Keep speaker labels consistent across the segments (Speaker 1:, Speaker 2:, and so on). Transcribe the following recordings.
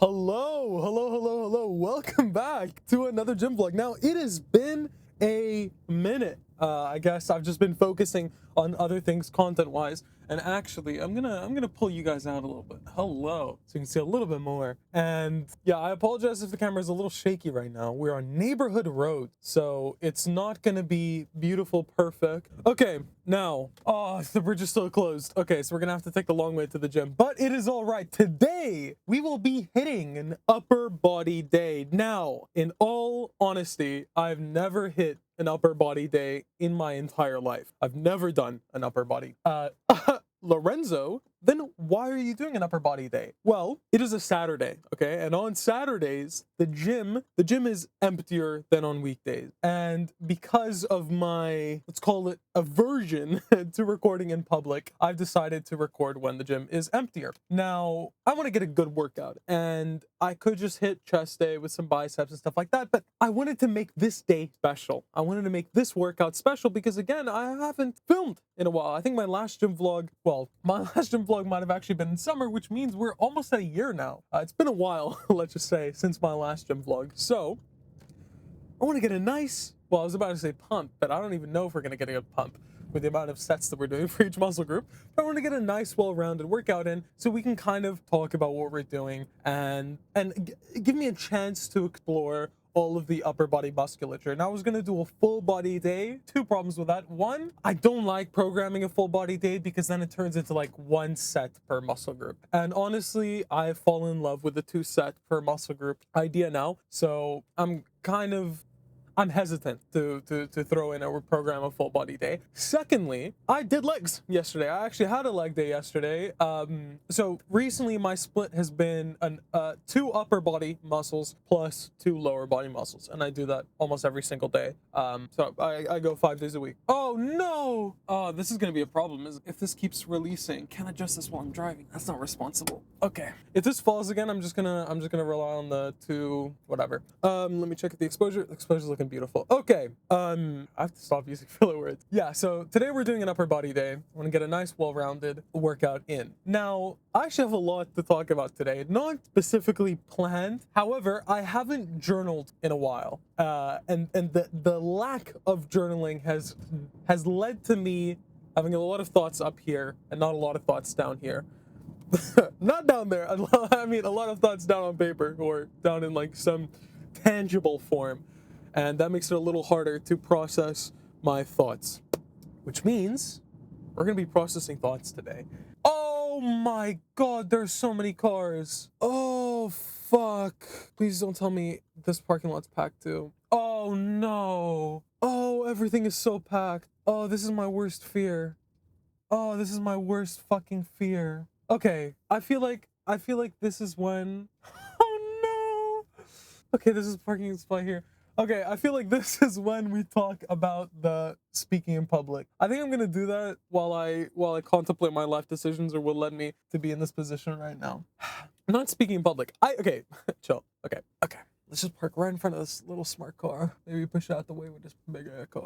Speaker 1: Hello. Welcome back to another gym vlog. Now, it has been a minute. I guess I've just been focusing on other things content-wise. And actually, I'm gonna pull you guys out a little bit. Hello. So you can see a little bit more. And yeah, I apologize if the camera is a little shaky right now. We're on neighborhood road, so it's not gonna be beautiful, perfect. Okay, now, oh, the bridge is still closed. Okay, so we're gonna have to take the long way to the gym, but it is all right. Today, we will be hitting an upper body day. Now, in all honesty, I've never hit an upper body day in my entire life. I've never done an upper body. Lorenzo, then why are you doing an upper body day? Well, it is a Saturday, okay? And on Saturdays, the gym is emptier than on weekdays. And because of my, let's call it aversion to recording in public, I've decided to record when the gym is emptier. Now, I want to get a good workout, and I could just hit chest day with some biceps and stuff like that, but I wanted to make this day special. I wanted to make this workout special because, again, I haven't filmed in a while. I think my last gym vlog might have actually been in summer, which means we're almost at a year now. It's been a while, let's just say, since my last gym vlog. So I want to get a nice, well, I was about to say pump, but I don't even know if we're going to get a pump with the amount of sets that we're doing for each muscle group. But I want to get a nice, well-rounded workout in so we can kind of talk about what we're doing and give me a chance to explore all of the upper body musculature. And I was gonna do a full body day. Two problems with that. One, I don't like programming a full body day because then it turns into like one set per muscle group. And honestly, I've fallen in love with the 2 set per muscle group idea now. So I'm hesitant to throw in a program a full body day. Secondly, I did legs yesterday. I actually had a leg day yesterday. So recently my split has been 2 upper body muscles plus 2 lower body muscles, and I do that almost every single day. So I go 5 days a week. Oh no! Oh, this is gonna be a problem. If this keeps releasing, can't adjust this while I'm driving. That's not responsible. Okay. If this falls again, I'm just gonna rely on the 2 whatever. Let me check the exposure. The exposure's looking beautiful. Okay. I have to stop using filler words. Yeah, so today we're doing an upper body day. I want to get a nice well-rounded workout in. Now, I actually have a lot to talk about today. Not specifically planned. However, I haven't journaled in a while. And the lack of journaling has led to me having a lot of thoughts up here and not a lot of thoughts down here. Not down there. I mean, a lot of thoughts down on paper or down in like some tangible form. And that makes it a little harder to process my thoughts, which means we're going to be processing thoughts today. Oh my God, there's so many cars. Oh, fuck. Please don't tell me this parking lot's packed too. Oh no. Oh, everything is so packed. Oh, this is my worst fear. Oh, this is my worst fucking fear. Okay, I feel like this is when, oh no. Okay, this is parking spot here. Okay, I feel like this is when we talk about the speaking in public. I think I'm gonna do that while I contemplate my life decisions or what led me to be in this position right now. I'm not speaking in public. Okay, chill. Okay. Let's just park right in front of this little smart car. Maybe push it out the way with this big car.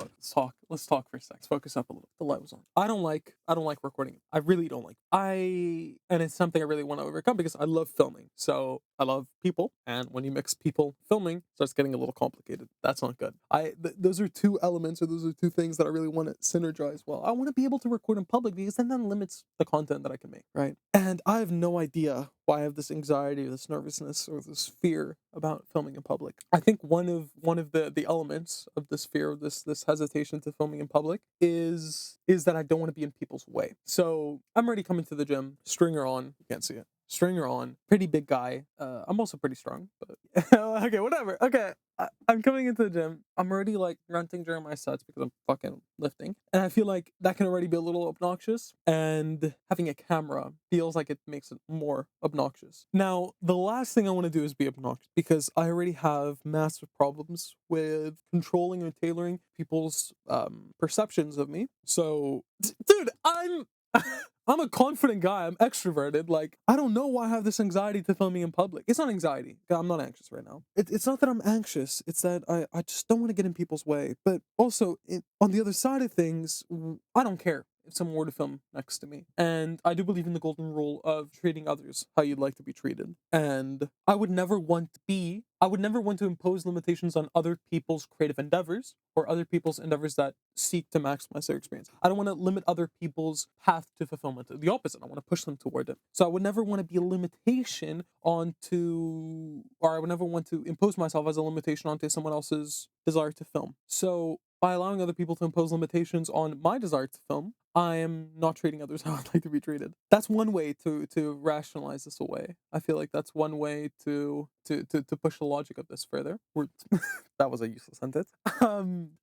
Speaker 1: Let's talk for a sec. Let's focus up a little. The light was on. I don't like recording. I really don't like. And it's something I really want to overcome because I love filming. So I love people, and when you mix people, filming starts getting a little complicated. That's not good. Those are 2 elements, or those are 2 things that I really want to synergize well. I want to be able to record in public because then that limits the content that I can make, right? And I have no idea why I have this anxiety or this nervousness or this fear about filming in public. I think one of the elements of this fear, of this hesitation to filming in public is that I don't want to be in people's way. So I'm already coming to the gym, stringer on, you can't see it. Stringer on, pretty big guy. I'm also pretty strong, but okay, whatever. Okay, I'm coming into the gym. I'm already like grunting during my sets because I'm fucking lifting. And I feel like that can already be a little obnoxious. And having a camera feels like it makes it more obnoxious. Now, the last thing I want to do is be obnoxious because I already have massive problems with controlling or tailoring people's perceptions of me. So, dude, I'm a confident guy. I'm extroverted. Like, I don't know why I have this anxiety to filming in public. It's not anxiety. I'm not anxious right now. It's not that I'm anxious. It's that I just don't want to get in people's way. But also, on the other side of things, I don't care if someone were to film next to me. And I do believe in the golden rule of treating others how you'd like to be treated. And I would never want to impose limitations on other people's creative endeavors or other people's endeavors that seek to maximize their experience. I don't want to limit other people's path to fulfillment. The opposite, I want to push them toward it. So I would never want to be a limitation or I would never want to impose myself as a limitation onto someone else's desire to film. So by allowing other people to impose limitations on my desire to film, I am not treating others how I'd like to be treated. That's one way to rationalize this away. I feel like that's one way to push the logic of this further. That was a useless sentence.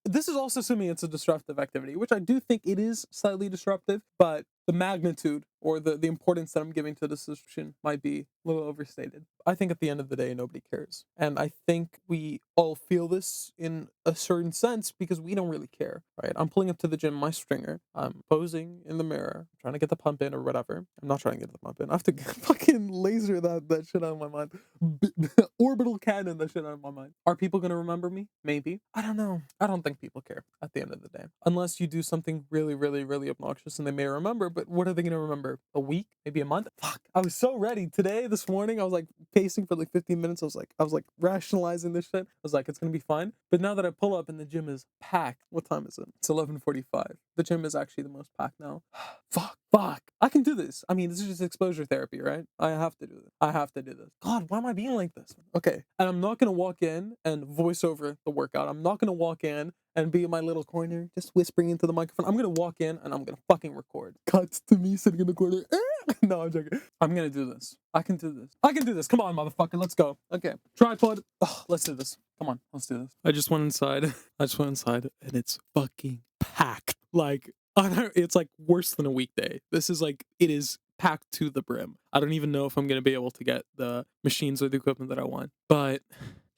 Speaker 1: This is also assuming it's a disruptive activity, which I do think it is slightly disruptive, but the magnitude or the importance that I'm giving to this decision might be a little overstated. I think at the end of the day, nobody cares. And I think we all feel this in a certain sense because we don't really care, right? I'm pulling up to the gym, my stringer. I'm posing in the mirror, trying to get the pump in or whatever. I'm not trying to get the pump in. I have to fucking laser that shit out of my mind. Orbital cannon that shit out of my mind. Are people going to remember me? Maybe. I don't know. I don't think people care at the end of the day. Unless you do something really, really, really obnoxious and they may remember, but what are they going to remember? A week? Maybe a month? Fuck. I was so ready. Today, this morning, I was like pacing for like 15 minutes. I was like rationalizing this shit. I was like, it's going to be fine. But now that I pull up and the gym is packed, what time is it? It's 11:45. The gym is actually the most packed now. Fuck. I can do this. I mean, this is just exposure therapy, right? I have to do this. God, why am I being like this? Okay. And I'm not going to walk in and voice over the workout. I'm not going to walk in and be in my little corner, just whispering into the microphone. I'm going to walk in and I'm going to fucking record. Cuts to me sitting in the corner. No, I'm joking. I'm going to do this. I can do this. Come on, motherfucker. Let's go. Okay. Tripod. Oh, let's do this. Come on. Let's do this. I just went inside and it's fucking packed. Like, it's like worse than a weekday. This is like, it is packed to the brim. I don't even know if I'm going to be able to get the machines or the equipment that I want. But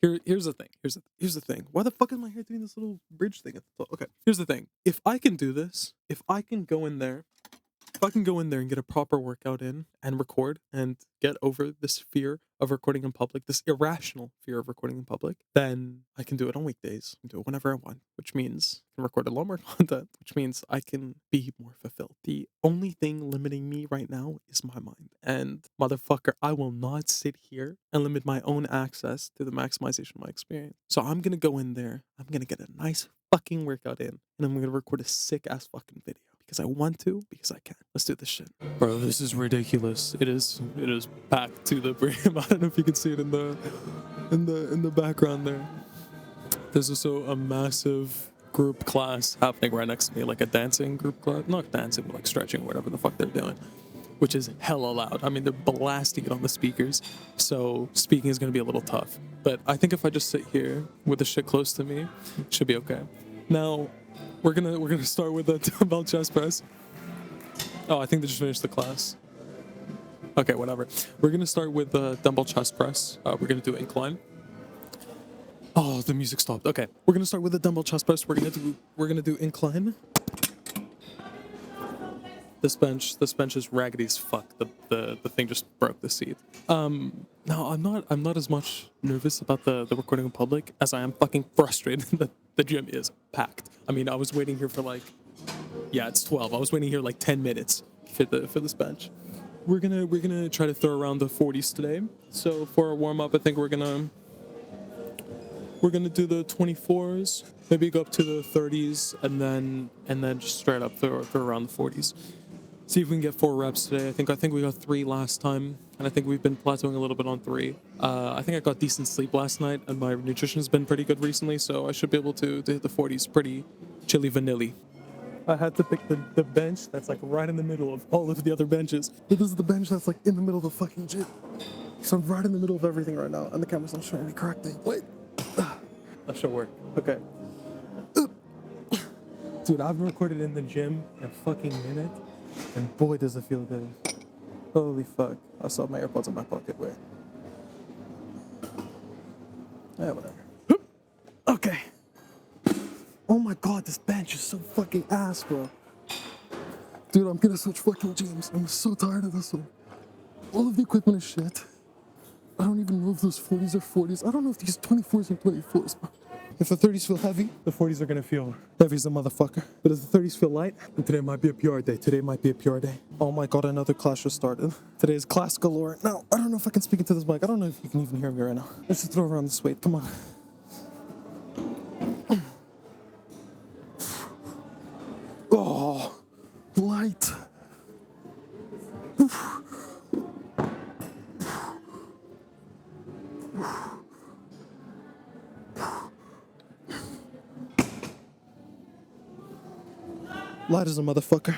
Speaker 1: here's the thing. Here's the thing. Why the fuck am I here doing this little bridge thing at the top? Okay. Here's the thing. If I can do this, if I can go in there and get a proper workout in and record and get over this fear of recording in public, this irrational fear of recording in public, then I can do it on weekdays. I can do it whenever I want, which means I can record a lot more content, which means I can be more fulfilled. The only thing limiting me right now is my mind. And motherfucker, I will not sit here and limit my own access to the maximization of my experience. So I'm going to go in there. I'm going to get a nice fucking workout in and I'm going to record a sick ass fucking video. Because I want to, because I can. Let's do this shit. Bro, this is ridiculous. It is packed to the brim. I don't know if you can see it in the background there. There's also a massive group class happening right next to me, like a dancing group class. Not dancing, but like stretching or whatever the fuck they're doing. Which is hella loud. I mean, they're blasting it on the speakers. So speaking is gonna be a little tough. But I think if I just sit here with the shit close to me, it should be okay. Now, we're gonna start with a dumbbell chest press. Oh, I think they just finished the class. Okay, whatever. We're gonna start with the dumbbell chest press. We're gonna do incline. Oh, the music stopped. Okay, we're gonna start with the dumbbell chest press. We're gonna do incline. This bench is raggedy as fuck. The thing just broke the seat. No, I'm not as much nervous about the recording in public as I am fucking frustrated that the gym is packed. I mean, I was waiting here for like, yeah, it's 12. I was waiting here like 10 minutes for this bench. We're gonna try to throw around the 40s today. So for our warm up, I think we're gonna do the 24s, maybe go up to the 30s, and then just straight up throw around the 40s. See if we can get 4 reps today. I think we got 3 last time, and I think we've been plateauing a little bit on 3. I think I got decent sleep last night, and my nutrition has been pretty good recently, so I should be able to hit the 40s pretty chilly vanilly. I had to pick the bench that's like right in the middle of all of the other benches. But this is the bench that's like in the middle of the fucking gym. So I'm right in the middle of everything right now, and the camera's not showing me correctly. Wait. That should work. Okay. Dude, I've recorded in the gym in a fucking minute. And boy, does it feel good. Holy fuck. I saw my AirPods in my pocket. Wait. Yeah, whatever. Okay. Oh my god, this bench is so fucking ass, bro. Dude, I'm gonna switch fucking gyms. I'm so tired of this one. All of the equipment is shit. I don't even know if those 40s are 40s. I don't know if these 24s are 24s, bro. If the 30s feel heavy, the 40s are gonna feel heavy as a motherfucker. But if the 30s feel light, then today might be a PR day. Today might be a PR day. Oh my god, another class just started. Today is class galore. Now, I don't know if I can speak into this mic. I don't know if you can even hear me right now. Let's just throw around this weight. Come on. Oh, light. Light as a motherfucker.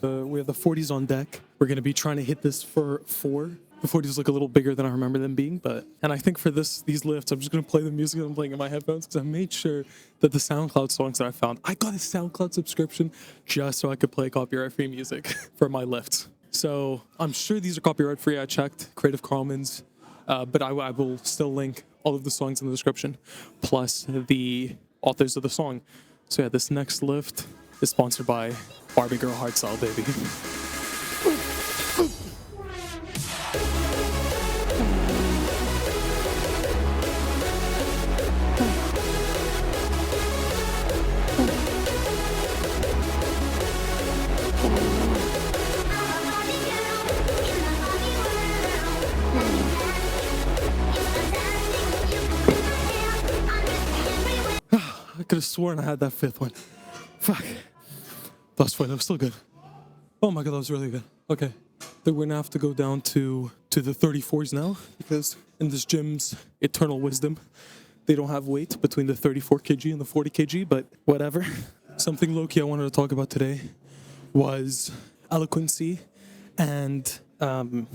Speaker 1: We have the 40s on deck. We're gonna be trying to hit this for 4. The 40s look a little bigger than I remember them being, and I think for these lifts, I'm just gonna play the music that I'm playing in my headphones because I made sure that the SoundCloud songs that I found, I got a SoundCloud subscription just so I could play copyright-free music for my lifts. So I'm sure these are copyright-free. I checked Creative Commons, but I will still link all of the songs in the description, plus the authors of the song. So yeah, this next lift is sponsored by Barbie Girl Hardstyle, baby. I could have sworn I had that 5th one. Fuck. That was fine. That was still good. Oh my god, that was really good. Okay. Then we're gonna have to go down to the 34s now because in this gym's eternal wisdom, they don't have weight between the 34 kg and the 40 kg, but whatever. Something low-key I wanted to talk about today was eloquency and filler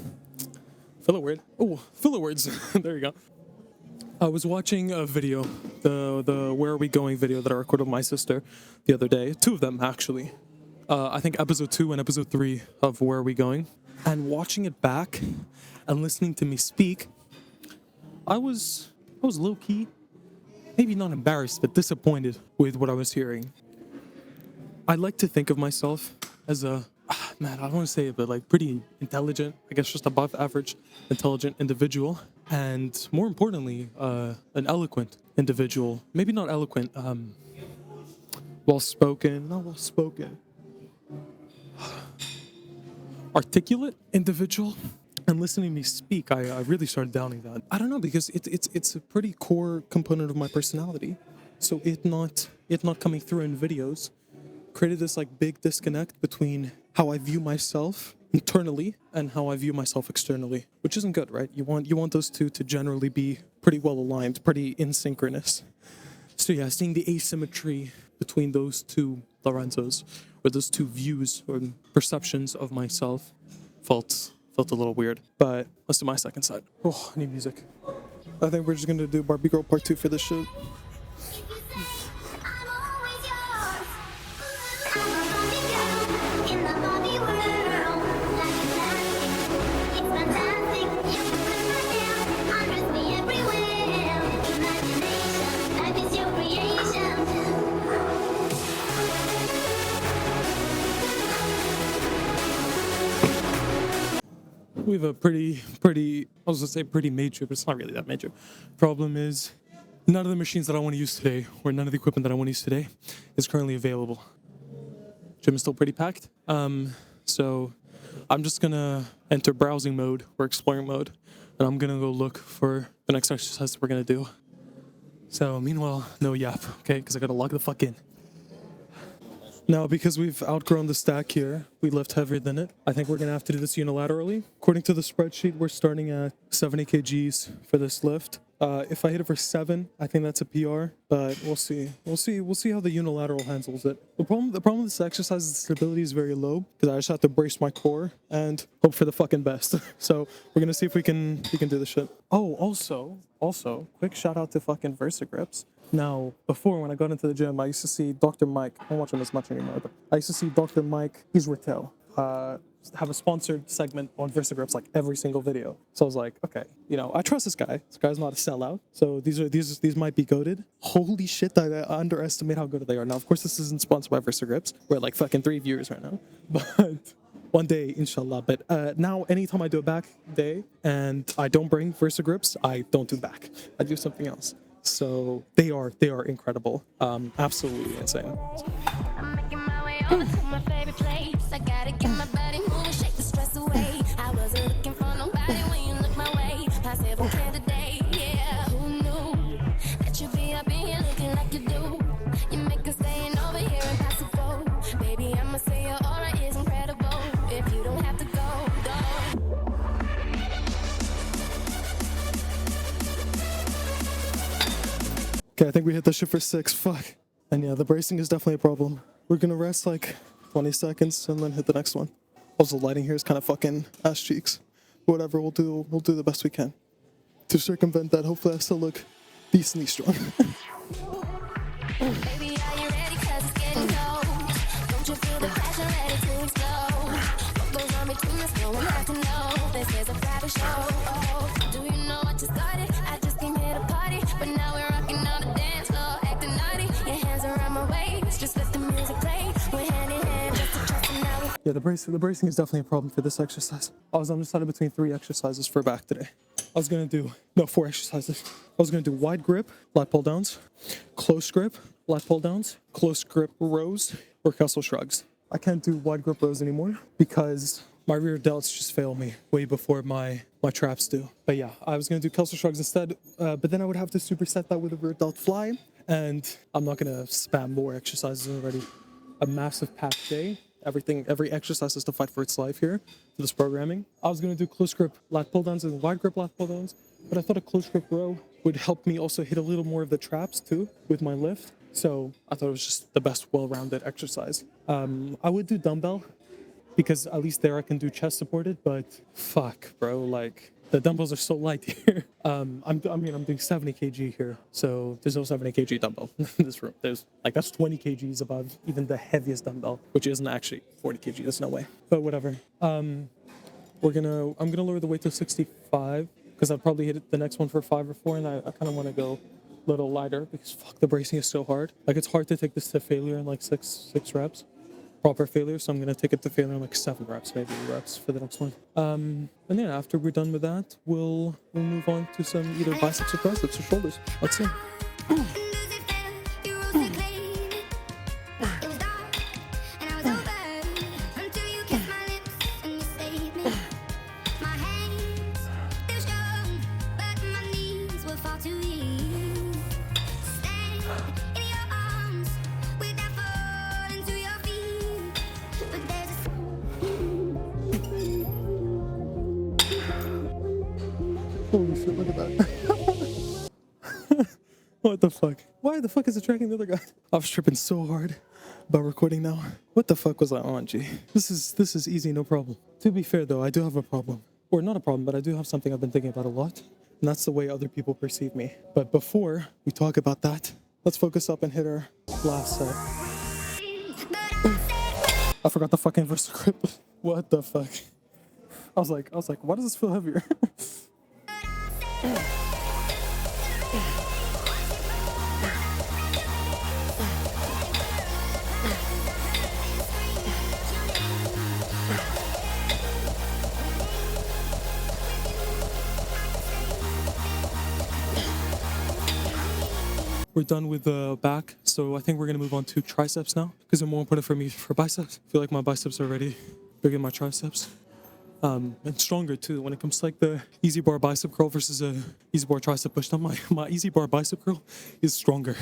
Speaker 1: word. Oh, filler words. There you go. I was watching a video, the Where Are We Going video that I recorded with my sister the other day. 2 of them, actually. I think episode 2 and episode 3 of Where Are We Going. And watching it back and listening to me speak, I was low-key, maybe not embarrassed, but disappointed with what I was hearing. I like to think of myself as a, man, I don't want to say it, but like pretty intelligent, I guess just above average intelligent individual. And more importantly, an eloquent individual. Maybe not eloquent, well-spoken, not well-spoken. Articulate individual. And listening to me speak, I really started doubting that. I don't know, because it's a pretty core component of my personality. So it not coming through in videos created this like big disconnect between how I view myself internally and how I view myself externally, which isn't good, right? You want those two to generally be pretty well aligned, pretty in synchronous. So yeah, seeing the asymmetry between those two Lorenzos, or those two views or perceptions of myself, felt a little weird. But let's do my second side. Oh, I need music. I think we're just gonna do Barbie Girl Part 2 for this shit. We have a pretty, I was gonna say pretty major, but it's not really that major. Problem is, none of the machines that I want to use today, or none of the equipment that I want to use today, is currently available. Gym is still pretty packed. So I'm just gonna enter browsing mode or exploring mode, and I'm gonna go look for the next exercise we're gonna do. So meanwhile, no yap, okay? Because I gotta log the fuck in. Now, because we've outgrown the stack here, we lift heavier than it. I think we're gonna have to do this unilaterally. According to the spreadsheet, we're starting at 70 kgs for this lift. If I hit it for 7, I think that's a PR, but we'll see. We'll see how the unilateral handles it. The problem with this exercise is the stability is very low, because I just have to brace my core and hope for the fucking best. So we're gonna see if we can do this shit. Oh, also, quick shout out to fucking VersaGrips. Now, before, when I got into the gym, I used to see Dr. Mike. I don't watch him as much anymore, but I used to see Dr. Mike Israel have a sponsored segment on VersaGrips like every single video. So I was like, okay, I trust this guy. This guy's not a sellout. So these might be goated. Holy shit, I underestimate how good they are. Now, of course, this isn't sponsored by VersaGrips. We're like fucking 3 viewers right now, but one day, inshallah. But now, anytime I do a back day and I don't bring VersaGrips, I don't do back. I do something else. So they are incredible. Absolutely insane.
Speaker 2: I'm making my way over to my favorite place. I gotta get my body moving, shake the stress away. I wasn't looking for nobody when you look my way. Possible candidate, yeah. Who knew that you'd be up in here looking like you do? You make us staying over here impossible. Baby, I'ma say your aura is incredible. If you don't have to go, don't.
Speaker 1: Okay, I think we hit the shit for 6. Fuck. And yeah, the bracing is definitely a problem. We're gonna rest like 20 seconds and then hit the next one. Also, the lighting here is kind of fucking ass cheeks. Whatever, we'll do the best we can to circumvent that. Hopefully, I still look decently strong.
Speaker 2: Baby, are you ready? 'Cause it's getting cold. Don't you feel the passion ready to explode? What goes on between us, no one has to know. This is a private show. Oh, do you know what you started? I just came here to party, but now we're rocking on the dance floor, acting naughty. Your hands around my waist, just let the music play. We're hand in hand, just to trust and now we.
Speaker 1: Yeah, the bracing is definitely a problem for this exercise. I was undecided between 3 exercises for back today. I was gonna do 4 exercises. I was gonna do wide grip, lat pull downs, close grip, lat pull downs, close grip rows, or Kessel shrugs. I can't do wide grip rows anymore because my rear delts just fail me way before my traps do. But yeah, I was gonna do Kessel shrugs instead, but then I would have to superset that with a rear delt fly, and I'm not gonna spam more exercises already. A massive packed day. Every exercise has to fight for its life here for this programming. I was gonna do close grip lat pull downs and wide grip lat pull downs, but I thought a close grip row would help me also hit a little more of the traps too with my lift. So I thought it was just the best well-rounded exercise. I would do dumbbell because at least there I can do chest supported, but fuck, bro, like the dumbbells are so light here. I'm doing 70 kg here, so there's no 70 kg dumbbell in this room. There's like that's 20 kgs above even the heaviest dumbbell, which isn't actually 40 kg. There's no way. But whatever. I'm gonna lower the weight to 65 because I'll probably hit the next one for 5 or 4, and I kind of want to go a little lighter because fuck, the bracing is so hard. Like it's hard to take this to failure in like six reps. Proper failure, so I'm gonna take it to failure in like 7 reps, maybe 8 reps for the next one. And then after we're done with that, we'll move on to some either biceps or triceps or shoulders. Let's see. Holy shit, look at that. What the fuck? Why the fuck is it tracking the other guy? I was tripping so hard about recording now. What the fuck was I on, G? This is easy, no problem. To be fair though, I do have a problem. Or not a problem, but I do have something I've been thinking about a lot. And that's the way other people perceive me. But before we talk about that, let's focus up and hit our last set. I forgot the fucking verse script. What the fuck? I was like, why does this feel heavier? We're done with the back, so I think we're gonna move on to triceps now because they're more important for me for biceps. I feel like my biceps are already bigger than my triceps. And stronger too when it comes to like the easy bar bicep curl versus a easy bar tricep push down. My easy bar bicep curl is stronger.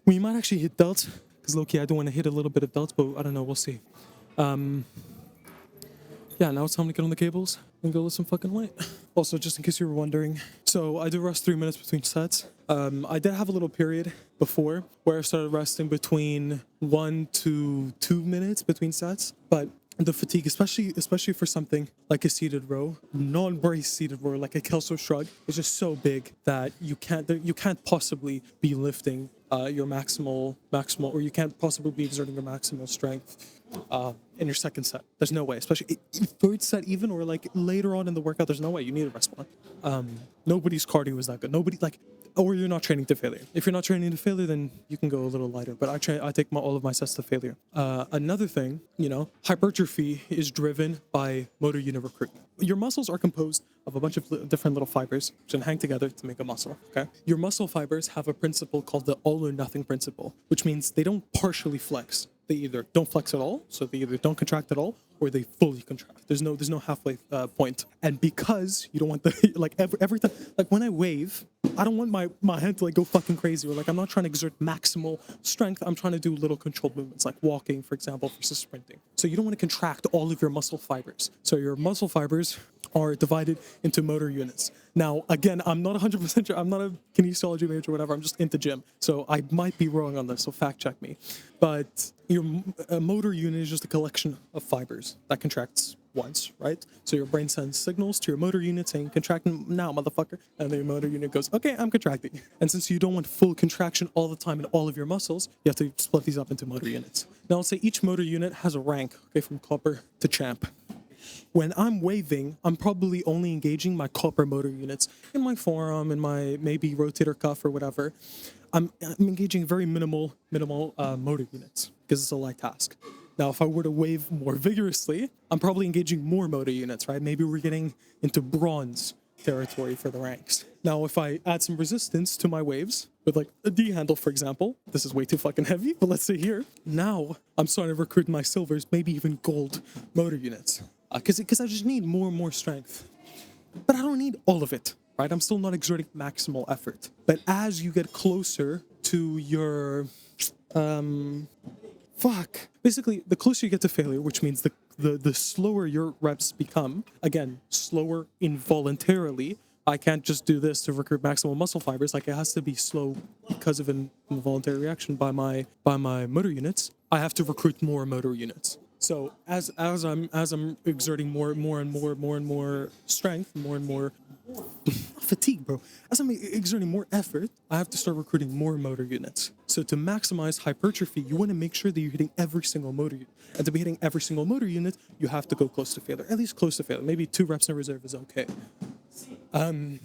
Speaker 1: We might actually hit delts because low key I do want to hit a little bit of delts, but I don't know, we'll see. Yeah, now it's time to get on the cables and go lift some fucking weight. Also, just in case you were wondering, so I do rest 3 minutes between sets. I did have a little period before where I started resting between 1 to 2 minutes between sets, but the fatigue, especially for something like a seated row, non-brace seated row, like a Kelso shrug, is just so big that you can't possibly be lifting your maximal, or you can't possibly be exerting your maximal strength in your second set. There's no way, especially third set even, or like later on in the workout. There's no way. You need a rest one. Nobody's cardio is that good. Nobody like, or you're not training to failure. If you're not training to failure, then you can go a little lighter. But I take all of my sets to failure. Another thing, you know, hypertrophy is driven by motor unit recruitment. Your muscles are composed of a bunch of different little fibers which then hang together to make a muscle. Okay, your muscle fibers have a principle called the all or nothing principle, which means they don't partially flex. They either don't flex at all, so they either don't contract at all, or they fully contract. There's no halfway point. And because you don't want the like every time, like when I wave, I don't want my head to like go fucking crazy, or like I'm not trying to exert maximal strength. I'm trying to do little controlled movements, like walking, for example, versus sprinting. So you don't want to contract all of your muscle fibers. So your muscle fibers are divided into motor units. Now, again, I'm not 100% sure. I'm not a kinesiology major or whatever. I'm just into gym. So I might be wrong on this, so fact check me. But your motor unit is just a collection of fibers that contracts once, right? So your brain sends signals to your motor unit saying, contract now, motherfucker. And then your motor unit goes, okay, I'm contracting. And since you don't want full contraction all the time in all of your muscles, you have to split these up into motor units. Now, let's say each motor unit has a rank, okay, from copper to champ. When I'm waving, I'm probably only engaging my copper motor units in my forearm, in my maybe rotator cuff or whatever. I'm engaging very minimal motor units because it's a light task. Now, if I were to wave more vigorously, I'm probably engaging more motor units, right? Maybe we're getting into bronze territory for the ranks. Now, if I add some resistance to my waves with like a D handle, for example, this is way too fucking heavy, but let's say here, now I'm starting to recruit my silvers, maybe even gold motor units. Because I just need more and more strength. But I don't need all of it, right? I'm still not exerting maximal effort. But as you get closer to your, basically, the closer you get to failure, which means the slower your reps become, again, slower involuntarily. I can't just do this to recruit maximal muscle fibers. Like, it has to be slow because of an involuntary reaction by my motor units. I have to recruit more motor units. So as I'm exerting more and more strength, more and more fatigue, bro. As I'm exerting more effort, I have to start recruiting more motor units. So to maximize hypertrophy, you want to make sure that you're hitting every single motor unit. And to be hitting every single motor unit, you have to go close to failure, at least close to failure. Maybe 2 reps in reserve is okay. And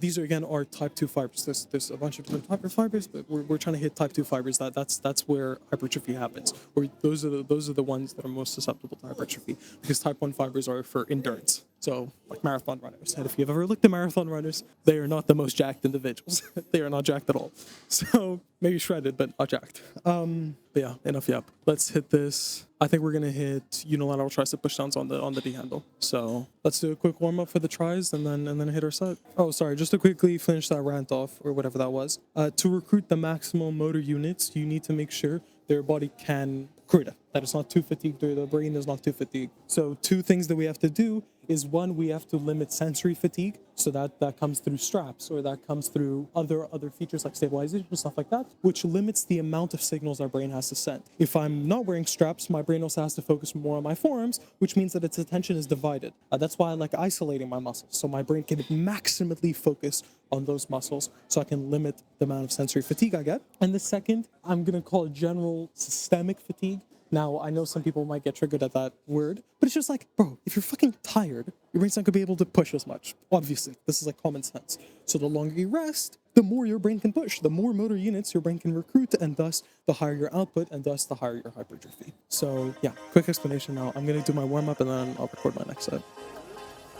Speaker 1: these are again are type 2 fibers. There's a bunch of different type of fibers, but we're trying to hit type 2 fibers. That's where hypertrophy happens. Or those are the ones that are most susceptible to hypertrophy, because type 1 fibers are for endurance. So like marathon runners. And if you've ever looked at marathon runners, they are not the most jacked individuals. They are not jacked at all. So maybe shredded, but not jacked. But yeah, enough yap. Let's hit this. I think we're gonna hit unilateral tricep pushdowns on the D handle. So let's do a quick warm up for the tris and then hit our set. Oh, sorry, just to quickly finish that rant off or whatever that was. To recruit the maximal motor units, you need to make sure their body can recruit it. That it's not too fatigued or the brain is not too fatigued. So 2 things that we have to do is, 1, we have to limit sensory fatigue. So that comes through straps, or that comes through other features like stabilization, stuff like that, which limits the amount of signals our brain has to send. If I'm not wearing straps, my brain also has to focus more on my forearms, which means that its attention is divided. That's why I like isolating my muscles, so my brain can maximally focus on those muscles, so I can limit the amount of sensory fatigue I get. And the second, I'm gonna call it general systemic fatigue. Now, I know some people might get triggered at that word, but it's just like, bro, if you're fucking tired, your brain's not gonna be able to push as much. Obviously, this is like common sense. So the longer you rest, the more your brain can push, the more motor units your brain can recruit, and thus the higher your output, and thus the higher your hypertrophy. So yeah, quick explanation now. I'm gonna do my warm up and then I'll record my next set.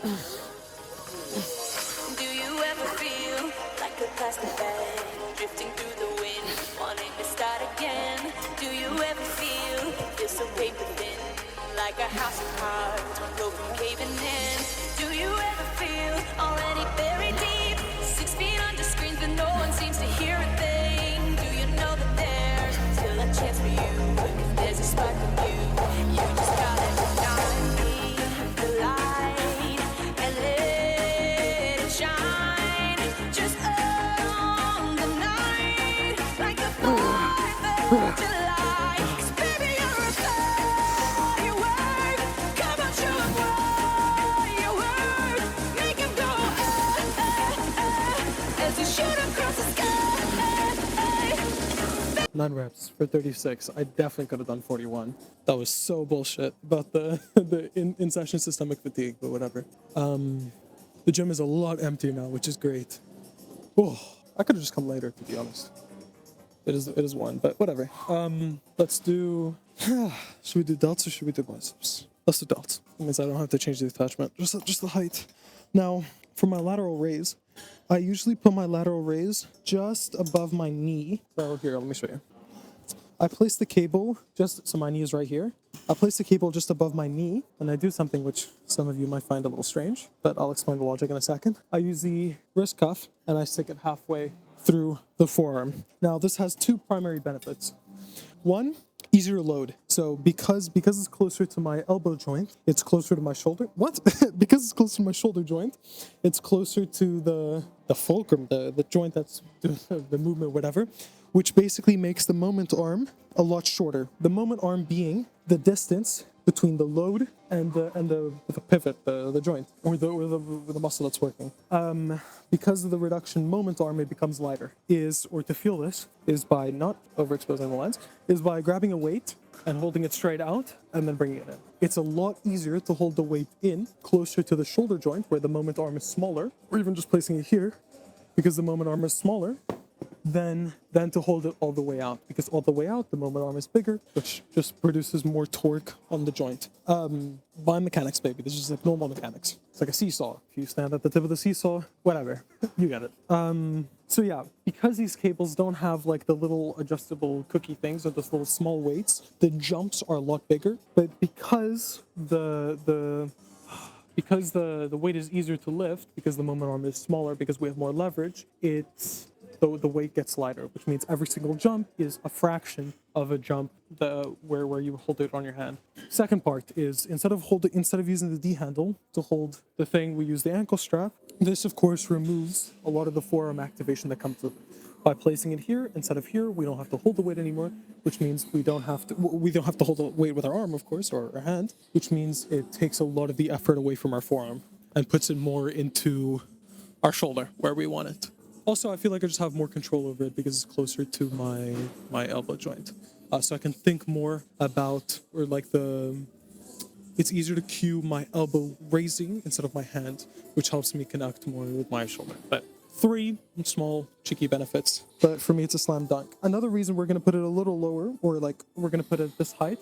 Speaker 2: Do you ever feel like a plastic bag drifting through the wind, wanting to start again? Do you ever feel so paper thin, like a house of cards, one broken caving in? Do you ever feel already buried deep, 6 feet under screens, but no one seems to hear a thing? Do you know that there's still a chance for you? If there's a spark of you, you just gotta ignite the light and let it shine. Just on the night, like a 4th of July. 'Cause baby, you're a firework. Come on, show 'em what you're worth. Make 'em go, as you shoot across the sky.
Speaker 1: 9 reps for 36. I definitely could have done 41. That was so bullshit about the in-session systemic fatigue, but whatever. The gym is a lot emptier now, which is great. Oh, I could have just come later, to be honest. It is 1, but whatever. Let's do. Should we do delts or should we do biceps? Let's do delts. That means I don't have to change the attachment. Just the height. Now, for my lateral raise, I usually put my lateral raise just above my knee. So here, let me show you. I place the cable so my knee is right here. I place the cable just above my knee, and I do something which some of you might find a little strange, but I'll explain the logic in a second. I use the wrist cuff, and I stick it halfway through the forearm. Now, this has 2 primary benefits. 1, easier load. So because it's closer to my elbow joint, it's closer to my shoulder. What? Because it's closer to my shoulder joint, it's closer to the fulcrum, the joint that's doing the movement, whatever, which basically makes the moment arm a lot shorter. The moment arm being the distance between the load and the pivot, the joint, or the muscle that's working. Because of the reduction moment arm, it becomes lighter. To feel this is by not overexposing the lens, is by grabbing a weight and holding it straight out and then bringing it in. It's a lot easier to hold the weight in closer to the shoulder joint where the moment arm is smaller, or even just placing it here because the moment arm is smaller, than to hold it all the way out, because all the way out the moment arm is bigger, which just produces more torque on the joint. Biomechanics, baby. This is like normal mechanics. It's like a seesaw. If you stand at the tip of the seesaw, whatever, you get it. So yeah, because these cables don't have like the little adjustable cookie things or those little small weights, the jumps are a lot bigger. But because the weight is easier to lift, because the moment arm is smaller, because we have more leverage, the weight gets lighter, which means every single jump is a fraction of a jump where you hold it on your hand. Second part is instead of using the D handle to hold the thing, we use the ankle strap. This of course removes a lot of the forearm activation that comes with it. By placing it here instead of here, we don't have to hold the weight anymore, which means we don't have to hold the weight with our arm, of course, or our hand, which means it takes a lot of the effort away from our forearm and puts it more into our shoulder where we want it. Also, I feel like I just have more control over it because it's closer to my elbow joint. So I can think more about, it's easier to cue my elbow raising instead of my hand, which helps me connect more with my shoulder. But 3 small, cheeky benefits. But for me, it's a slam dunk. Another reason we're going to put it a little lower, or like we're going to put it at this height,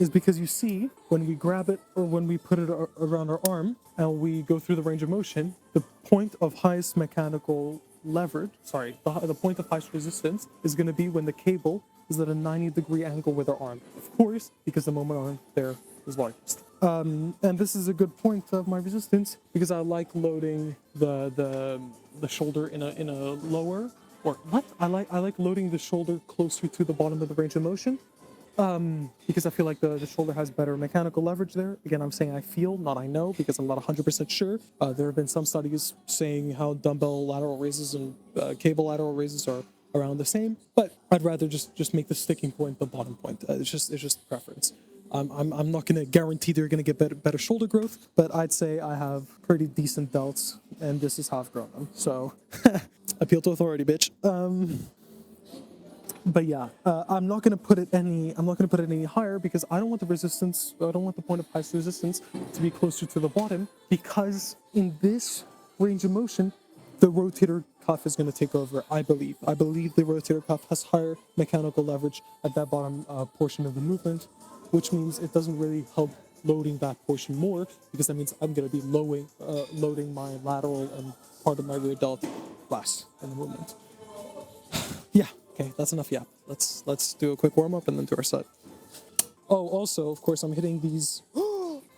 Speaker 1: is because you see, when we grab it or when we put it around our arm and we go through the range of motion, the point of highest mechanical leverage, the point of highest resistance is going to be when the cable is at a 90-degree angle with our arm. Of course, because the moment arm there is largest. And this is a good point of my resistance because I like loading the shoulder in a lower, or what? I like loading the shoulder closer to the bottom of the range of motion. Because I feel like the shoulder has better mechanical leverage there. Again, I'm saying I feel, not I know, because I'm not 100% sure. There have been some studies saying how dumbbell lateral raises and cable lateral raises are around the same, but I'd rather just make the sticking point the bottom point. It's just preference. I'm not going to guarantee they're going to get better shoulder growth, but I'd say I have pretty decent delts, and this is how I've grown them. So, appeal to authority, bitch. But yeah, I'm not going to put it any higher because I don't want the resistance. I don't want the point of highest resistance to be closer to the bottom, because in this range of motion, the rotator cuff is going to take over. I believe the rotator cuff has higher mechanical leverage at that bottom portion of the movement, which means it doesn't really help loading that portion more, because that means I'm going to be loading my lateral and part of my rear delt less in the movement. Yeah. Okay, that's enough. Yeah, let's do a quick warm up and then do our set. Oh, also, of course, I'm hitting these.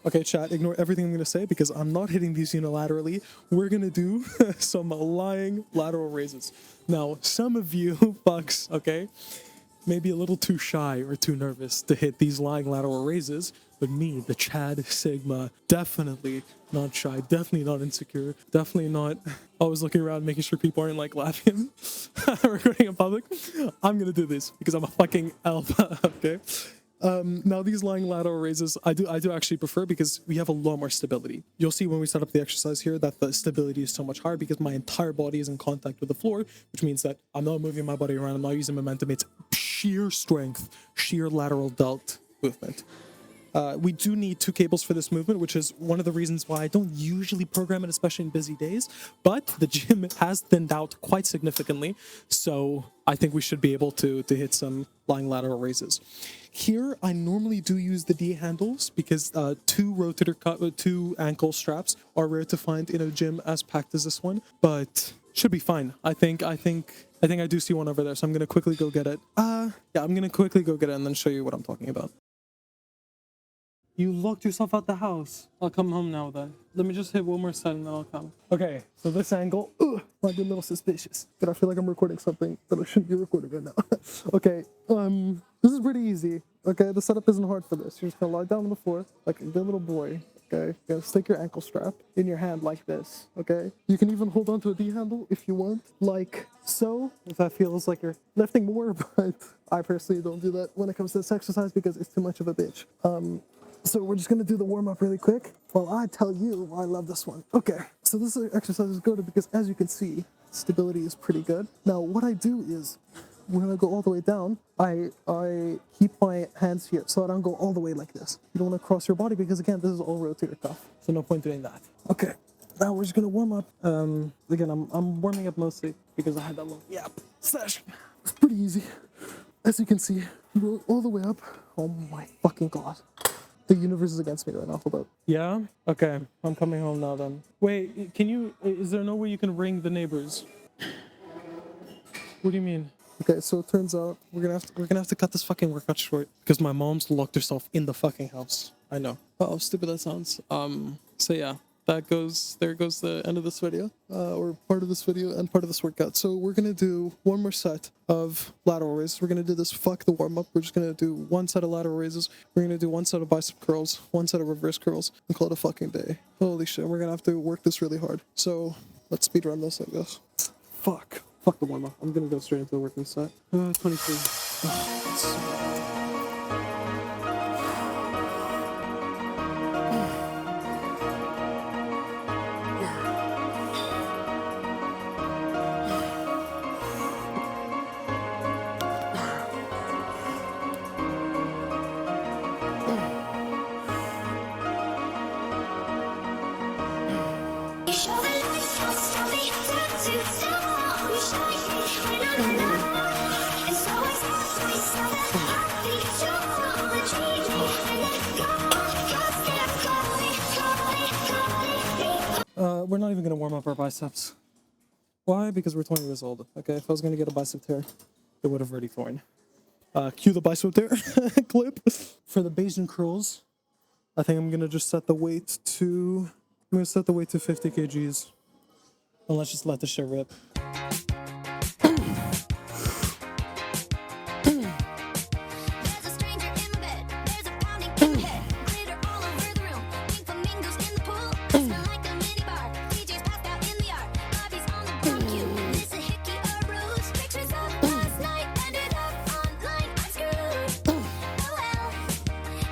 Speaker 1: Okay, chat, ignore everything I'm going to say because I'm not hitting these unilaterally. We're going to do some lying lateral raises. Now, some of you fucks, okay, may be a little too shy or too nervous to hit these lying lateral raises, but me, the Chad Sigma, definitely not shy, definitely not insecure, definitely not always looking around making sure people aren't like laughing, recording in public. I'm going to do this because I'm a fucking alpha, okay? Now these lying lateral raises, I do actually prefer because we have a lot more stability. You'll see when we set up the exercise here that the stability is so much higher because my entire body is in contact with the floor, which means that I'm not moving my body around, I'm not using momentum, it's sheer strength, sheer lateral delt movement. We do need 2 cables for this movement, which is one of the reasons why I don't usually program it, especially in busy days. But the gym has thinned out quite significantly, so I think we should be able to hit some lying lateral raises. Here, I normally do use the D handles because 2 ankle straps are rare to find in a gym as packed as this one, but should be fine. I think I do see one over there, so I'm gonna quickly go get it. Yeah, I'm gonna quickly go get it and then show you what I'm talking about. You locked yourself out the house. I'll come home now then. Let me just hit one more set and then I'll come. Okay, so this angle might be a little suspicious, but I feel like I'm recording something that I shouldn't be recording right now. Okay, this is pretty easy. Okay, the setup isn't hard for this. You're just gonna lie down on the floor like a good little boy. Okay, you're gonna stick your ankle strap in your hand like this. Okay, you can even hold on to a D handle if you want, like so, if that feels like you're lifting more, but I personally don't do that when it comes to this exercise because it's too much of a bitch. So we're just gonna do the warm up really quick while I tell you why I love this one. Okay, so this exercise is good because as you can see, stability is pretty good. Now what I do is, when I go all the way down, I keep my hands here so I don't go all the way like this. You don't wanna cross your body because again, this is all rotator cuff. So no point doing that. Okay, now we're just gonna warm up. Again, I'm warming up mostly because I had that long session. It's pretty easy. As you can see, you go all the way up. Oh my fucking God. The universe is against me right now. Hold up. Yeah? Okay. I'm coming home now then. Wait, is there no way you can ring the neighbors? What do you mean? Okay, so it turns out we're gonna have to cut this fucking workout short because my mom's locked herself in the fucking house. I know. Oh, how stupid that sounds. So yeah. There goes the end of this video, or part of this video and part of this workout. So we're gonna do one more set of lateral raises. We're gonna do this fuck the warm up. We're just gonna do one set of lateral raises. We're gonna do one set of bicep curls, one set of reverse curls, and call it a fucking day. Holy shit, we're gonna have to work this really hard. So let's speed run this, I guess. Fuck the warm up. I'm gonna go straight into the working set. 23.
Speaker 2: You show the light, tell me to stop. You shine when I'm alone. It's always myself that I think you're change me and let go. 'Cause they're calling.
Speaker 1: We're not even gonna warm up our biceps. Why? Because we're 20 years old. Okay, if I was gonna get a bicep tear, it would have already torn. Cue the bicep tear clip. For the Bayesian curls, I think I'm gonna just set the weight to 50 kgs. And let's just let the shit rip.
Speaker 2: There's a stranger in my bed. There's a pounding in my head. Glitter all over the room. Pink flamingos in the pool. I smell like a mini bar. DJ's passed out in the yard. Bobby's on the barbecue. This a hickey or ruse. Pictures of last night ended up online. I'm screwed. Oh well.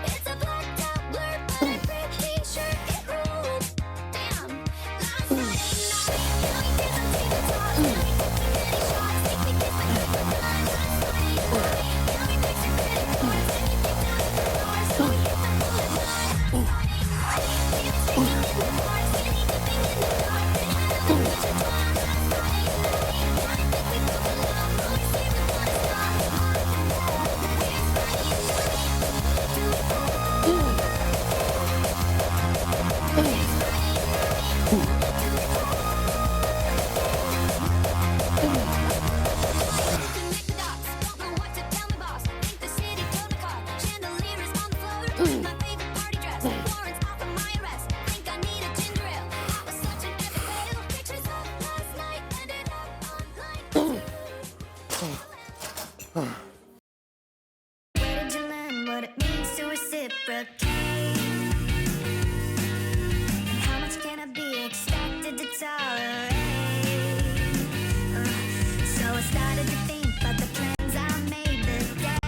Speaker 2: It's a blacked out blur, but I'm pretty sure it ruled. Damn. Last night ain't naughty. Now you did something to talk. Now you took too many shots. Make me kiss my lip with the line. Last night ain't naughty. Now you fix your credit cards. And you kicked out the door. So you hit the bullet line. Feelings taking in the parts. Skinny dipping in the dark. Then had a little bit of time. Last night ain't naughty. Now you think we both belong. Only saved the one spot. Connect the dots, don't know what to tell me, boss. Think the city told a car, chandelier is on the floor. My favorite party dress, warrants off of my arrest. Think I need a ginger ale. I was such an epic fail. Pictures of last night ended up online. Where did you learn what it means to reciprocate? How much can I be expected to tolerate? So I started to think about the plans I made the day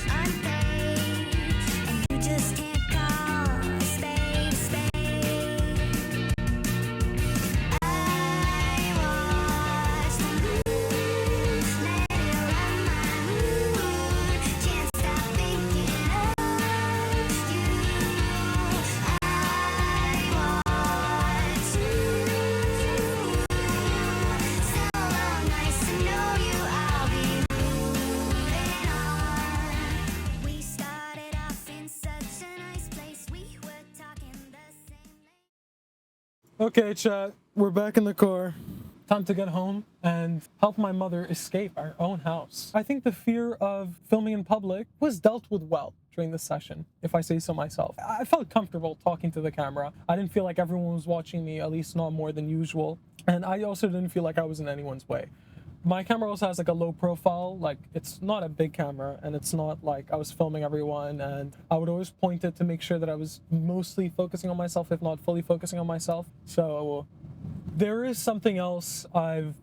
Speaker 2: unpaid, and you just can't call a spade a spade. I watched the moves, let it run my moves.
Speaker 1: Okay, chat, we're back in the car. Time to get home and help my mother escape our own house. I think the fear of filming in public was dealt with well during this session, if I say so myself. I felt comfortable talking to the camera. I didn't feel like everyone was watching me, at least not more than usual. And I also didn't feel like I was in anyone's way. My camera also has like a low profile, like it's not a big camera, and it's not like I was filming everyone, and I would always point it to make sure that I was mostly focusing on myself, if not fully focusing on myself. So there is something else I've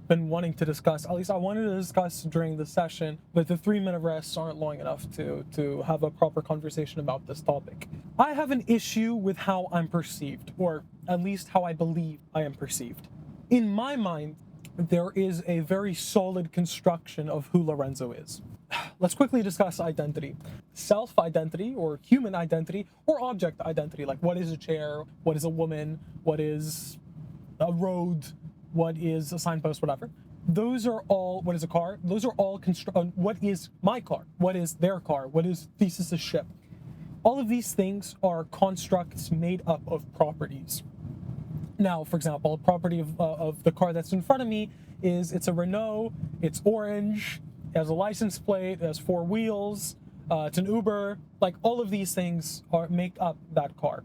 Speaker 1: been wanting to discuss, at least I wanted to discuss during the session, but the 3-minute rests aren't long enough to have a proper conversation about this topic. I have an issue with how I'm perceived, or at least how I believe I am perceived. In my mind, there is a very solid construction of who Lorenzo is. Let's quickly discuss identity. Self-identity, or human identity, or object identity, like what is a chair, what is a woman, what is a road, what is a signpost, whatever. Those are all, what is a car? Those are all, what is my car? What is their car? What is Theseus's ship? All of these things are constructs made up of properties. Now, for example, a property of the car that's in front of me is it's a Renault, it's orange, it has a license plate, it has 4 wheels, it's an Uber. Like all of these things make up that car.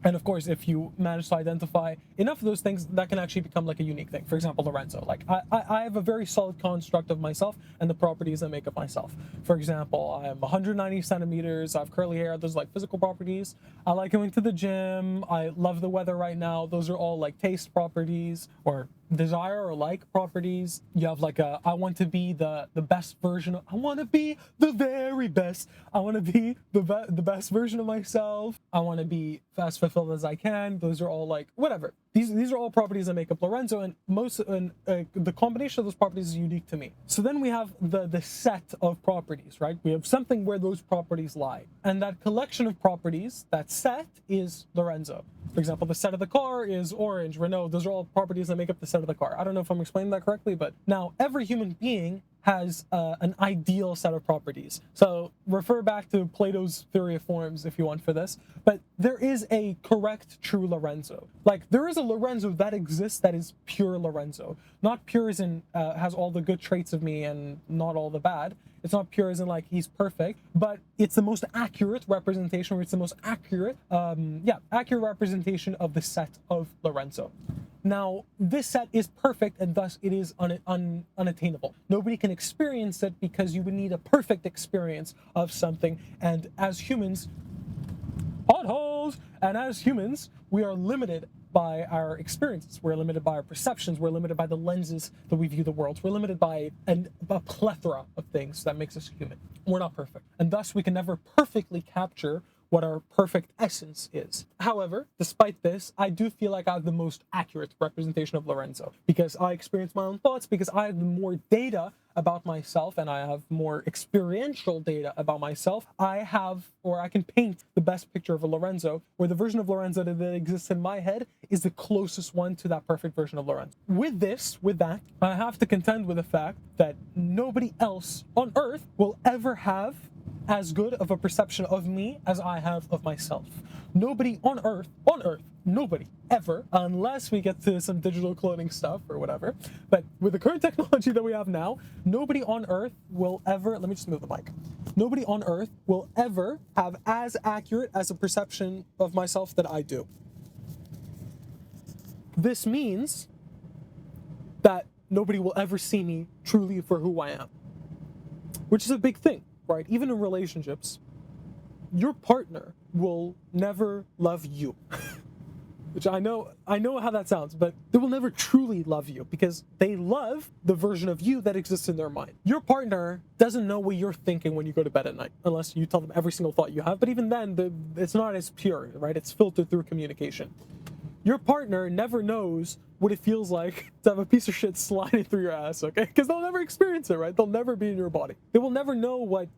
Speaker 1: And of course, if you manage to identify enough of those things, that can actually become like a unique thing. For example, Lorenzo. Like I have a very solid construct of myself and the properties that make up myself. For example, I am 190 centimeters, I have curly hair, those are like physical properties. I like going to the gym, I love the weather right now. Those are all like taste properties, or desire or like properties. You have like I want to be the best version I want to be the very best. I want to be the best version of myself. I want to be as fulfilled as I can. Those are all like whatever. These are all properties that make up Lorenzo, and the combination of those properties is unique to me. So then we have the set of properties, right? We have something where those properties lie, and that collection of properties, that set, is Lorenzo. For example, the set of the car is orange, Renault. Those are all properties that make up the set of the car. I don't know if I'm explaining that correctly, but now every human being has an ideal set of properties. So refer back to Plato's theory of forms if you want for this, but there is a correct, true Lorenzo. Like there is a Lorenzo that exists that is pure Lorenzo. Not pure as in has all the good traits of me and not all the bad. It's not pure as in like he's perfect, but it's the most accurate representation, or it's the most accurate, accurate representation of the set of Lorenzo. Now, this set is perfect, and thus it is unattainable. Nobody can experience it because you would need a perfect experience of something. And as humans, potholes! And as humans, we are limited by our experiences. We're limited by our perceptions. We're limited by the lenses that we view the world. We're limited by a plethora of things that makes us human. We're not perfect. And thus, we can never perfectly capture what our perfect essence is. However, despite this, I do feel like I have the most accurate representation of Lorenzo because I experience my own thoughts, because I have more data about myself and I have more experiential data about myself. I can paint the best picture of a Lorenzo, where the version of Lorenzo that exists in my head is the closest one to that perfect version of Lorenzo. With that, I have to contend with the fact that nobody else on earth will ever have as good of a perception of me as I have of myself. Nobody on earth, nobody ever, unless we get to some digital cloning stuff or whatever, but with the current technology that we have now, nobody on earth will ever, let me just move the mic. Nobody on earth will ever have as accurate as a perception of myself that I do. This means that nobody will ever see me truly for who I am, which is a big thing. Right, even in relationships, your partner will never love you. Which I know how that sounds, but they will never truly love you because they love the version of you that exists in their mind. Your partner doesn't know what you're thinking when you go to bed at night, unless you tell them every single thought you have. But even then, it's not as pure, right? It's filtered through communication. Your partner never knows what it feels like to have a piece of shit sliding through your ass, okay? Because they'll never experience it, right? They'll never be in your body. They will never know what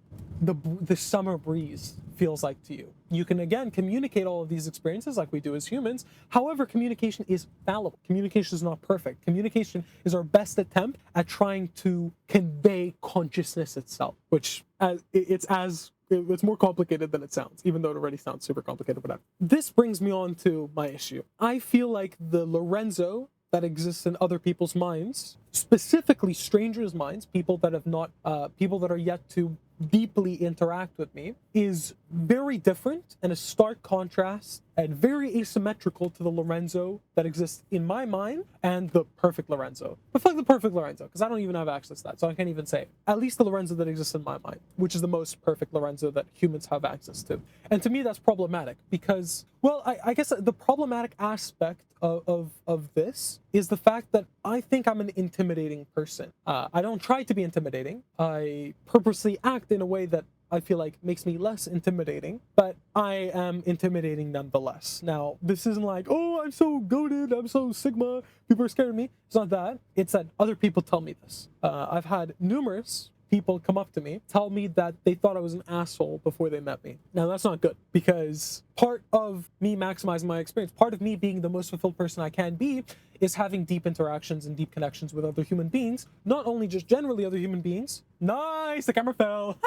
Speaker 1: the summer breeze feels like to you. You can, again, communicate all of these experiences like we do as humans. However, communication is fallible. Communication is not perfect. Communication is our best attempt at trying to convey consciousness itself, which it's as it's more complicated than it sounds, even though it already sounds super complicated. Whatever. This brings me on to my issue. I feel like the Lorenzo that exists in other people's minds, specifically strangers' minds, people that have not, people that are yet to deeply interact with me, is very different and a stark contrast and very asymmetrical to the Lorenzo that exists in my mind and the perfect Lorenzo. But fuck the perfect Lorenzo, because I don't even have access to that, so I can't even say. At least the Lorenzo that exists in my mind, which is the most perfect Lorenzo that humans have access to. And to me, that's problematic because, well, I guess the problematic aspect of this is the fact that I think I'm an intimidating person. I don't try to be intimidating. I purposely act in a way that I feel like makes me less intimidating, but I am intimidating nonetheless. Now, this isn't like, oh, I'm so goated, I'm so Sigma, people are scared of me. It's not that. It's that other people tell me this. I've had numerous people come up to me, tell me that they thought I was an asshole before they met me. Now, that's not good because part of me maximizing my experience, part of me being the most fulfilled person I can be, is having deep interactions and deep connections with other human beings, not only just generally other human beings. Nice, the camera fell.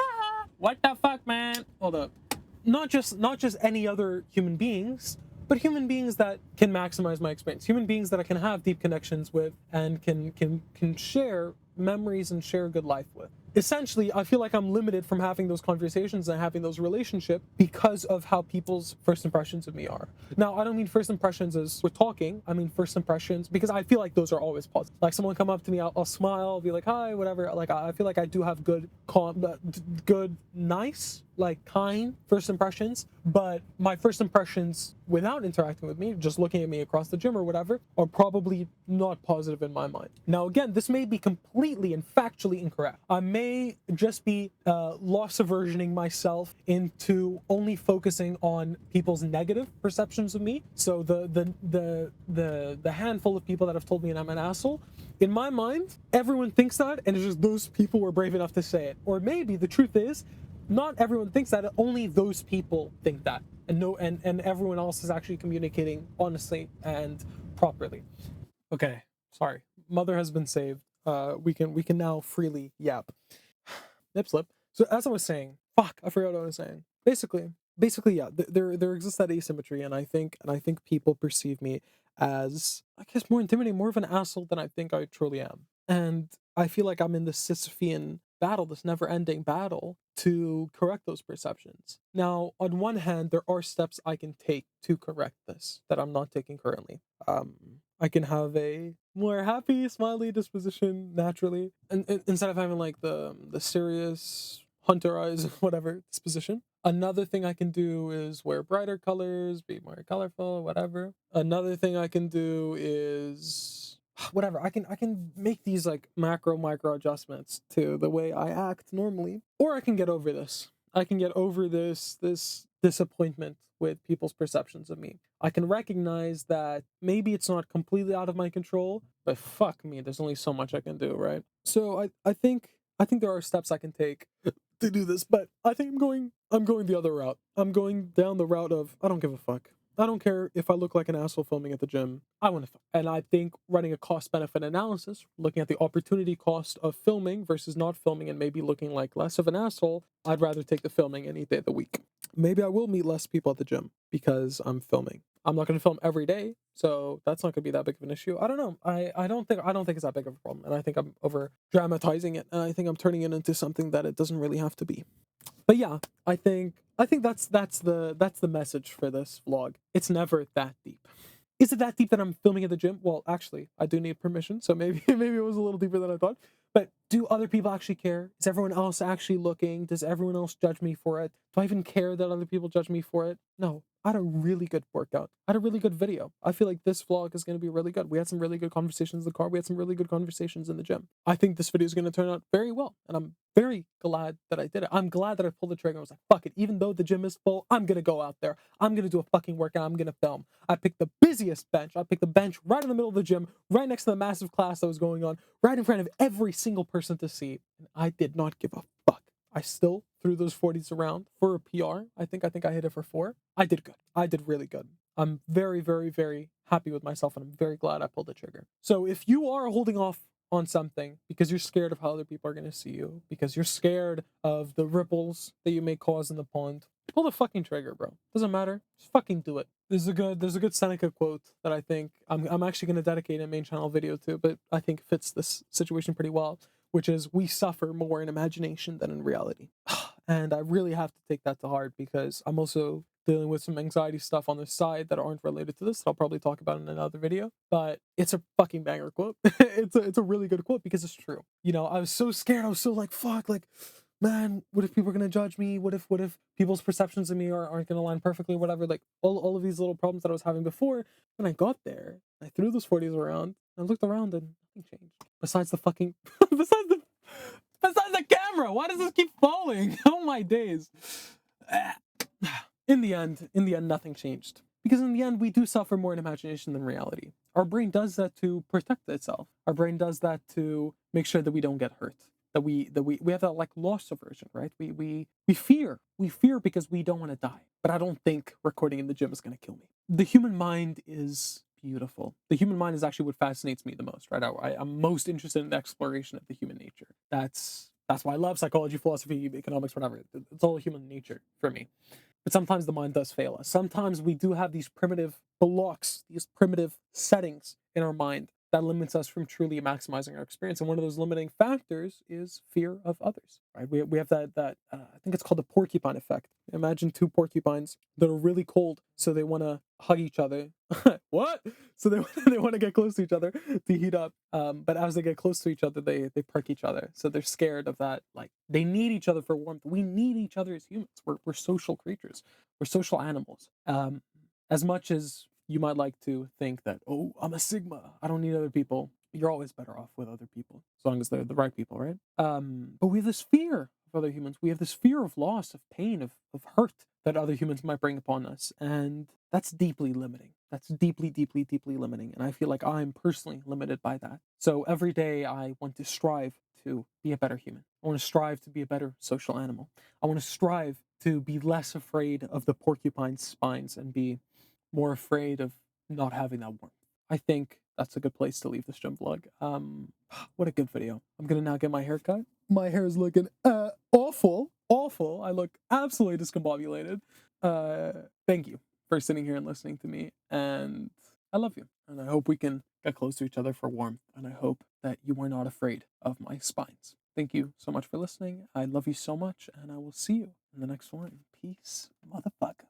Speaker 1: What the fuck, man? Hold up. Not just any other human beings, but human beings that can maximize my experience. Human beings that I can have deep connections with and can share memories and share a good life with. Essentially, I feel like I'm limited from having those conversations and having those relationships because of how people's first impressions of me are. Now, I don't mean first impressions as we're talking. I mean first impressions because I feel like those are always positive. Like someone come up to me, I'll smile, I'll be like, hi, whatever. Like I feel like I do have good, nice, like kind first impressions, but my first impressions without interacting with me, just looking at me across the gym or whatever, are probably not positive in my mind. Now, again, this may be completely and factually incorrect. I may just be loss aversioning myself into only focusing on people's negative perceptions of me. So the handful of people that have told me I'm an asshole, in my mind, everyone thinks that, and it's just those people were brave enough to say it. Or maybe the truth is, not everyone thinks that, only those people think that. And everyone else is actually communicating honestly and properly. Okay, sorry. Mother has been saved. We can now freely yap. Nip slip. So as I was saying, fuck, I forgot what I was saying. Basically, yeah, there exists that asymmetry, and I think people perceive me as, I guess, more intimidating, more of an asshole than I think I truly am. And I feel like I'm in this Sisyphean battle, this never-ending battle to correct those perceptions. Now, on one hand, there are steps I can take to correct this that I'm not taking currently. I can have a more happy, smiley disposition naturally, and instead of having like the serious hunter eyes, whatever disposition. Another thing I can do is wear brighter colors, be more colorful, whatever. Another thing I can do is whatever. I can make these like micro adjustments to the way I act normally, or I can get over this. I can get over this disappointment with people's perceptions of me. I can recognize that maybe it's not completely out of my control, but fuck me, there's only so much I can do, right? So I think there are steps I can take to do this, but I think I'm going the other route. I'm going down the route of I don't give a fuck. I don't care if I look like an asshole filming at the gym. I want to film. And I think running a cost-benefit analysis, looking at the opportunity cost of filming versus not filming and maybe looking like less of an asshole, I'd rather take the filming any day of the week. Maybe I will meet less people at the gym because I'm filming. I'm not going to film every day, so that's not going to be that big of an issue. I don't know. I don't think it's that big of a problem, and I think I'm over dramatizing it, and I think I'm turning it into something that it doesn't really have to be. But yeah, I think that's the message for this vlog. It's never that deep. Is it that deep that I'm filming at the gym? Well, actually, I do need permission, so maybe it was a little deeper than I thought. But do other people actually care? Is everyone else actually looking? Does everyone else judge me for it? Do I even care that other people judge me for it? No. I had a really good workout. I had a really good video. I feel like this vlog is going to be really good. We had some really good conversations in the car. We had some really good conversations in the gym. I think this video is going to turn out very well, and I'm very glad that I did it. I'm glad that I pulled the trigger. I was like, fuck it. Even though the gym is full, I'm going to go out there. I'm going to do a fucking workout. I'm going to film. I picked the busiest bench. I picked the bench right in the middle of the gym, right next to the massive class that was going on, right in front of every single person to see. And I did not give a fuck. I still threw those 40s around for a PR. I think I hit it for 4. I did good. I did really good. I'm very, very, very happy with myself, and I'm very glad I pulled the trigger. So if you are holding off on something because you're scared of how other people are going to see you, because you're scared of the ripples that you may cause in the pond, pull the fucking trigger, bro. Doesn't matter. Just fucking do it. There's a good Seneca quote that I think I'm actually going to dedicate a main channel video to, but I think fits this situation pretty well, which is we suffer more in imagination than in reality. And I really have to take that to heart because I'm also dealing with some anxiety stuff on the side that aren't related to this that I'll probably talk about in another video. But it's a fucking banger quote. It's a really good quote because it's true. You know, I was so scared. I was so like, fuck, like, man, what if people are gonna judge me? What if people's perceptions of me aren't gonna align perfectly, whatever? Like all of these little problems that I was having before. When I got there, I threw those 40s around. I looked around and nothing changed. Besides the fucking besides the camera. Why does this keep falling? Oh my days. In the end, nothing changed. Because in the end, we do suffer more in imagination than reality. Our brain does that to protect itself. Our brain does that to make sure that we don't get hurt. That we have that like loss aversion, right? We fear. We fear because we don't want to die. But I don't think recording in the gym is gonna kill me. The human mind is beautiful. The human mind is actually what fascinates me the most, right? I'm most interested in the exploration of the human nature. That's why I love psychology, philosophy, economics, whatever. It's all human nature for me. But sometimes the mind does fail us. Sometimes we do have these primitive blocks, these primitive settings in our mind that limits us from truly maximizing our experience. And one of those limiting factors is fear of others, right? We have that I think it's called the porcupine effect. Imagine two porcupines that are really cold, so they want to hug each other. What? So they want to get close to each other to heat up. But as they get close to each other, they perk each other. So they're scared of that. Like they need each other for warmth. We need each other as humans. We're social creatures. We're social animals. As much as you might like to think that, oh, I'm a Sigma, I don't need other people. You're always better off with other people, as long as they're the right people, right? But we have this fear of other humans. We have this fear of loss, of pain, of hurt that other humans might bring upon us. And that's deeply limiting. That's deeply, deeply, deeply limiting. And I feel like I'm personally limited by that. So every day I want to strive to be a better human. I want to strive to be a better social animal. I want to strive to be less afraid of the porcupine's spines and be more afraid of not having that warmth. I think that's a good place to leave this gym vlog. What a good video. I'm gonna now get my hair cut. My hair is looking awful. I look absolutely discombobulated. Thank you for sitting here and listening to me, and I love you. And I hope we can get close to each other for warmth, and I hope that you are not afraid of my spines. Thank you so much for listening. I love you so much, and I will see you in the next one. Peace, motherfucker.